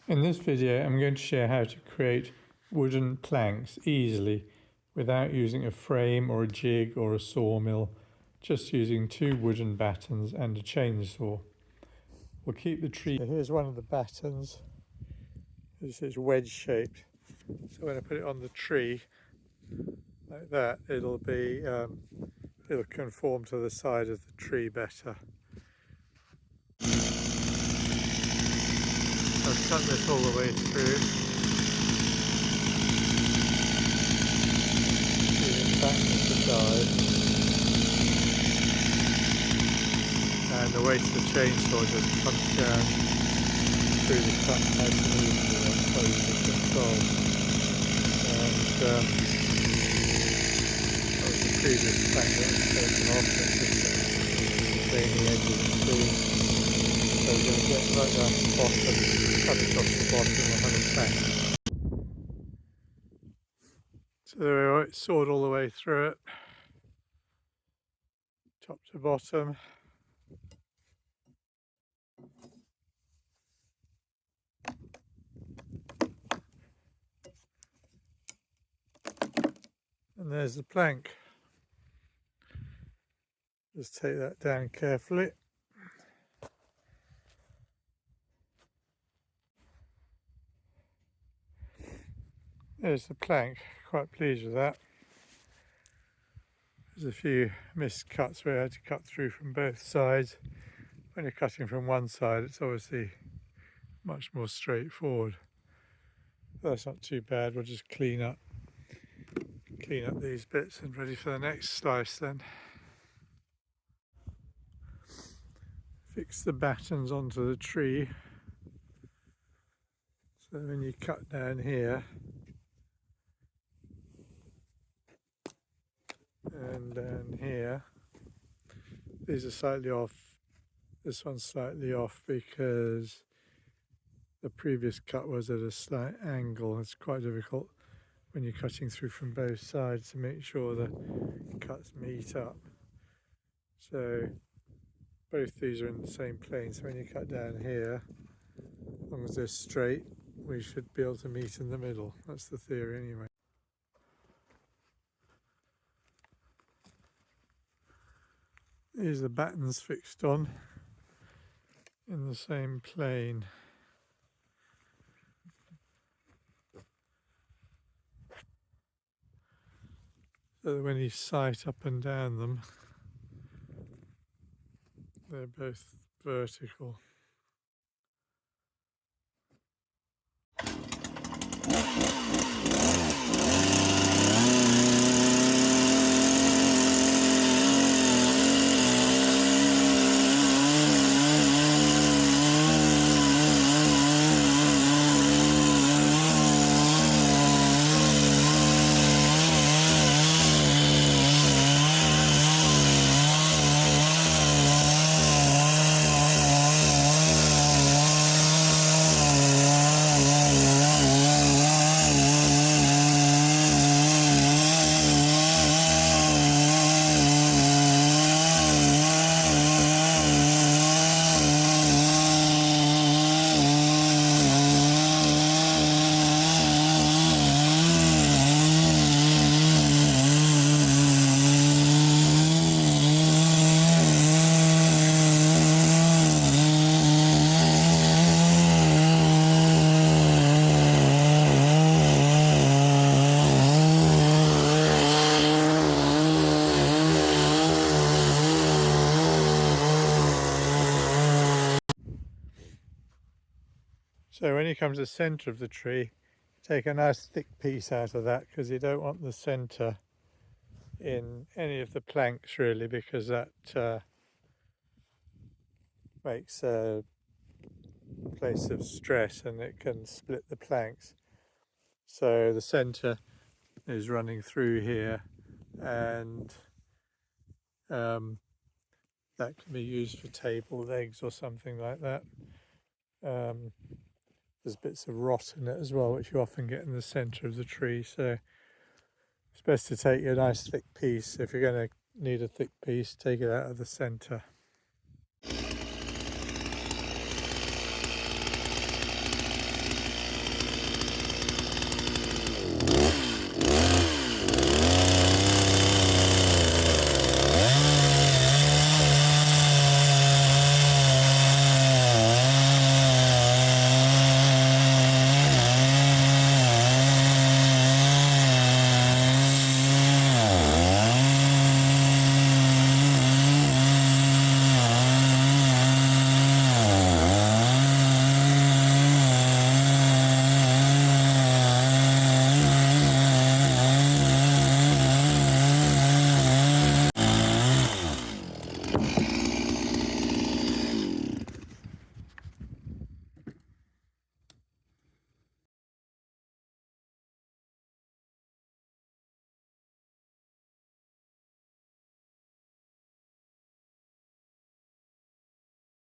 In this video, I'm going to share how to create wooden planks easily without using a frame or a jig or a sawmill, just using 2 wooden battens and a chainsaw. We'll keep the tree. So here's one of the battens. It's wedge shaped. So when I put it on the tree like that, it'll conform to the side of the tree better. I've cut this all the way through. Back to the side. And the weight of the chainsaw just comes down through the cut nice and easily and close the control. And that was the previous plank that was taken off. It's just veiny edges too. So we're going to get right down to the bottom, cut across the bottom and have a plank. So there we go, it's sawed all the way through it, top to bottom. And there's the plank. Just take that down carefully. There's the plank, quite pleased with that. There's a few missed cuts where I had to cut through from both sides. When you're cutting from one side, it's obviously much more straightforward. But that's not too bad. We'll just clean up these bits and ready for the next slice then. Fix the battens onto the tree. So when you cut down here and down here, these are slightly off. This one's slightly off because the previous cut was at a slight angle. It's quite difficult when you're cutting through from both sides to make sure the cuts meet up. So both these are in the same plane, so when you cut down here, as long as they're straight, we should be able to meet in the middle. That's the theory anyway. These are the battens fixed on in the same plane. So that when you sight up and down them, they're both vertical. So when you come to the centre of the tree, take a nice thick piece out of that, because you don't want the centre in any of the planks really, because that makes a place of stress and it can split the planks. So the centre is running through here, and that can be used for table legs or something like that. There's bits of rot in it as well, which you often get in the centre of the tree, so it's best to take a nice thick piece. If you're going to need a thick piece, take it out of the centre.